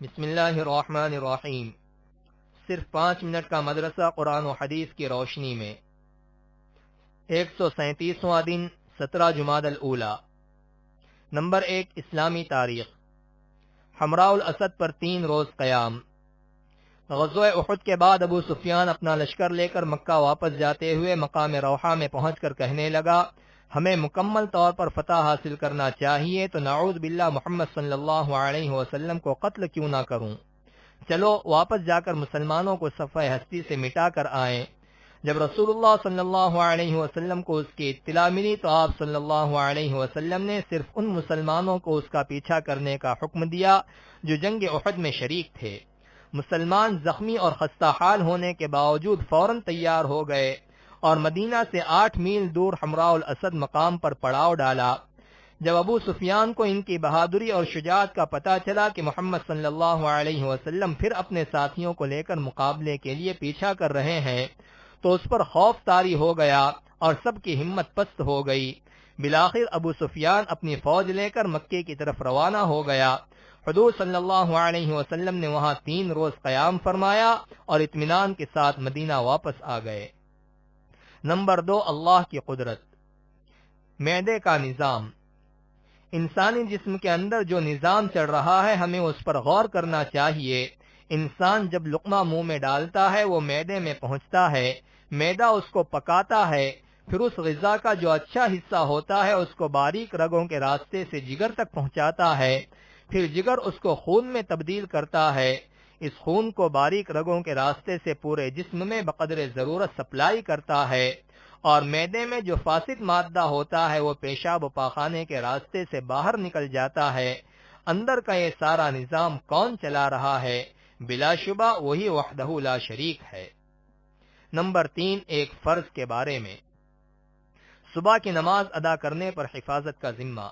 بسم اللہ الرحمن الرحیم۔ صرف 5 منٹ کا مدرسہ قرآن و حدیث کی روشنی میں 137واں دن 17 جمادی الاولیٰ۔ نمبر 1 اسلامی تاریخ۔ حمراء الاسد پر 3 روز قیام۔ غزوہ احد کے بعد ابو سفیان اپنا لشکر لے کر مکہ واپس جاتے ہوئے مقام روحہ میں پہنچ کر کہنے لگا، ہمیں مکمل طور پر فتح حاصل کرنا چاہیے تو نعوذ باللہ محمد صلی اللہ علیہ وسلم کو قتل کیوں نہ کروں، چلو واپس جا کر مسلمانوں کو صفحہ ہستی سے مٹا کر آئیں۔ جب رسول اللہ صلی اللہ علیہ وسلم کو اس کی اطلاع ملی تو آپ صلی اللہ علیہ وسلم نے صرف ان مسلمانوں کو اس کا پیچھا کرنے کا حکم دیا جو جنگ احد میں شریک تھے۔ مسلمان زخمی اور خستہ حال ہونے کے باوجود فوراً تیار ہو گئے اور مدینہ سے 8 میل دور حمراء الاسد مقام پر پڑاؤ ڈالا۔ جب ابو سفیان کو ان کی بہادری اور شجاعت کا پتہ چلا کہ محمد صلی اللہ علیہ وسلم پھر اپنے ساتھیوں کو لے کر مقابلے کے لیے پیچھا کر رہے ہیں تو اس پر خوف طاری ہو گیا اور سب کی ہمت پست ہو گئی۔ بالآخر ابو سفیان اپنی فوج لے کر مکے کی طرف روانہ ہو گیا۔ حضور صلی اللہ علیہ وسلم نے وہاں 3 روز قیام فرمایا اور اطمینان کے ساتھ مدینہ واپس آ گئے۔ نمبر 2 اللہ کی قدرت۔ معدے کا نظام۔ انسانی جسم کے اندر جو نظام چل رہا ہے ہمیں اس پر غور کرنا چاہیے۔ انسان جب لقمہ منہ میں ڈالتا ہے وہ معدے میں پہنچتا ہے، معدہ اس کو پکاتا ہے، پھر اس غذا کا جو اچھا حصہ ہوتا ہے اس کو باریک رگوں کے راستے سے جگر تک پہنچاتا ہے، پھر جگر اس کو خون میں تبدیل کرتا ہے، اس خون کو باریک رگوں کے راستے سے پورے جسم میں بقدر ضرورت سپلائی کرتا ہے، اور معدے میں جو فاسد مادہ ہوتا ہے وہ پیشاب و پاخانے کے راستے سے باہر نکل جاتا ہے۔ اندر کا یہ سارا نظام کون چلا رہا ہے؟ بلا شبہ وہی وحدہ لا شریک ہے۔ نمبر 3 ایک فرض کے بارے میں۔ صبح کی نماز ادا کرنے پر حفاظت کا ذمہ۔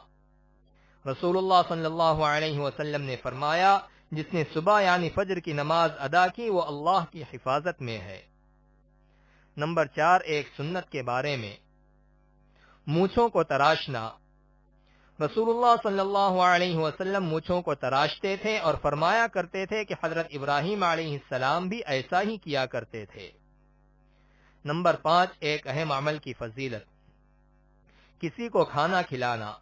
رسول اللہ صلی اللہ علیہ وسلم نے فرمایا، جس نے صبح یعنی فجر کی نماز ادا کی وہ اللہ کی حفاظت میں ہے۔ نمبر 4 ایک سنت کے بارے میں۔ مونچھوں کو تراشنا۔ رسول اللہ صلی اللہ علیہ وسلم مونچھوں کو تراشتے تھے اور فرمایا کرتے تھے کہ حضرت ابراہیم علیہ السلام بھی ایسا ہی کیا کرتے تھے۔ نمبر 5 ایک اہم عمل کی فضیلت۔ کسی کو کھانا کھلانا۔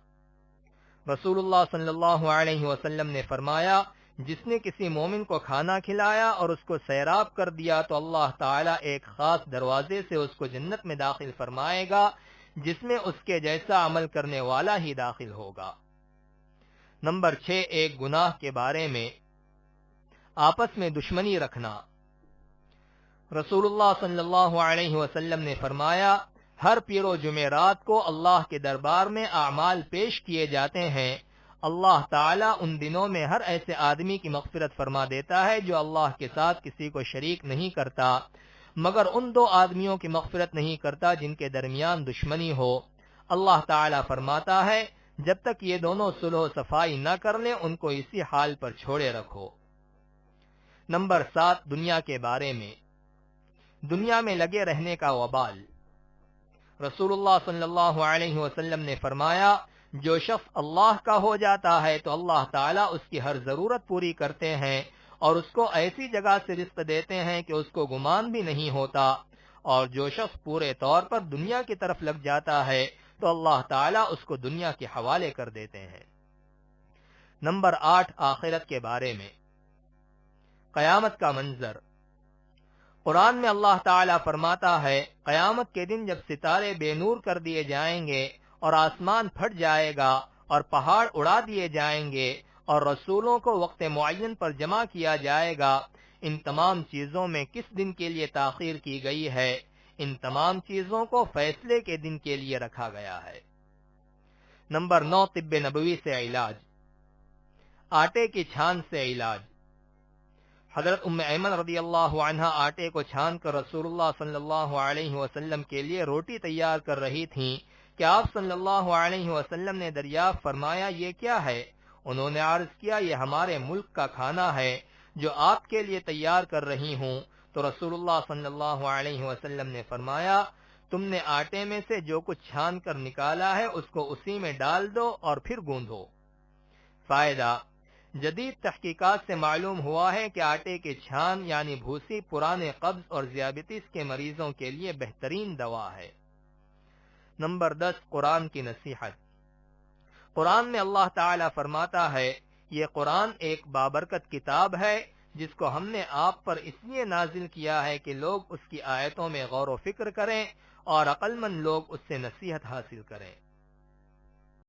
رسول اللہ صلی اللہ علیہ وسلم نے فرمایا، جس نے کسی مومن کو کھانا کھلایا اور اس کو سیراب کر دیا تو اللہ تعالیٰ ایک خاص دروازے سے اس کو جنت میں داخل فرمائے گا جس میں اس کے جیسا عمل کرنے والا ہی داخل ہوگا۔ نمبر 6 ایک گناہ کے بارے میں۔ آپس میں دشمنی رکھنا۔ رسول اللہ صلی اللہ علیہ وسلم نے فرمایا، ہر پیر و جمعرات کو اللہ کے دربار میں اعمال پیش کیے جاتے ہیں، اللہ تعالیٰ ان دنوں میں ہر ایسے آدمی کی مغفرت فرما دیتا ہے جو اللہ کے ساتھ کسی کو شریک نہیں کرتا، مگر ان 2 آدمیوں کی مغفرت نہیں کرتا جن کے درمیان دشمنی ہو۔ اللہ تعالیٰ فرماتا ہے، جب تک یہ دونوں صلح و صفائی نہ کر لیں ان کو اسی حال پر چھوڑے رکھو۔ نمبر 7 دنیا کے بارے میں۔ دنیا میں لگے رہنے کا وبال۔ رسول اللہ صلی اللہ علیہ وسلم نے فرمایا، جو شخص اللہ کا ہو جاتا ہے تو اللہ تعالیٰ اس کی ہر ضرورت پوری کرتے ہیں اور اس کو ایسی جگہ سے رزق دیتے ہیں کہ اس کو گمان بھی نہیں ہوتا، اور جو شخص پورے طور پر دنیا کی طرف لگ جاتا ہے تو اللہ تعالیٰ اس کو دنیا کے حوالے کر دیتے ہیں۔ نمبر 8 آخرت کے بارے میں۔ قیامت کا منظر۔ قرآن میں اللہ تعالیٰ فرماتا ہے، قیامت کے دن جب ستارے بے نور کر دیے جائیں گے اور آسمان پھٹ جائے گا اور پہاڑ اڑا دیے جائیں گے اور رسولوں کو وقت معین پر جمع کیا جائے گا، ان تمام چیزوں میں کس دن کے لیے تاخیر کی گئی ہے؟ ان تمام چیزوں کو فیصلے کے دن کے لیے رکھا گیا ہے۔ نمبر 9 طب نبوی سے علاج۔ آٹے کی چھان سے علاج۔ حضرت ام ایمن رضی اللہ عنہا آٹے کو چھان کر رسول اللہ صلی اللہ علیہ وسلم کے لیے روٹی تیار کر رہی تھیں کہ آپ صلی اللہ علیہ وسلم نے دریافت فرمایا، یہ کیا ہے؟ انہوں نے عرض کیا، یہ ہمارے ملک کا کھانا ہے جو آپ کے لیے تیار کر رہی ہوں۔ تو رسول اللہ صلی اللہ علیہ وسلم نے فرمایا، تم نے آٹے میں سے جو کچھ چھان کر نکالا ہے اس کو اسی میں ڈال دو اور پھر گوندھو۔ فائدہ، جدید تحقیقات سے معلوم ہوا ہے کہ آٹے کے چھان یعنی بھوسی پرانے قبض اور ذیابیطس کے مریضوں کے لیے بہترین دوا ہے۔ نمبر 10، قرآن کی نصیحت۔ قرآن میں اللہ تعالی فرماتا ہے، یہ قرآن ایک بابرکت کتاب ہے جس کو ہم نے آپ پر اس لیے نازل کیا ہے کہ لوگ اس کی آیتوں میں غور و فکر کریں اور عقل مند لوگ اس سے نصیحت حاصل کریں۔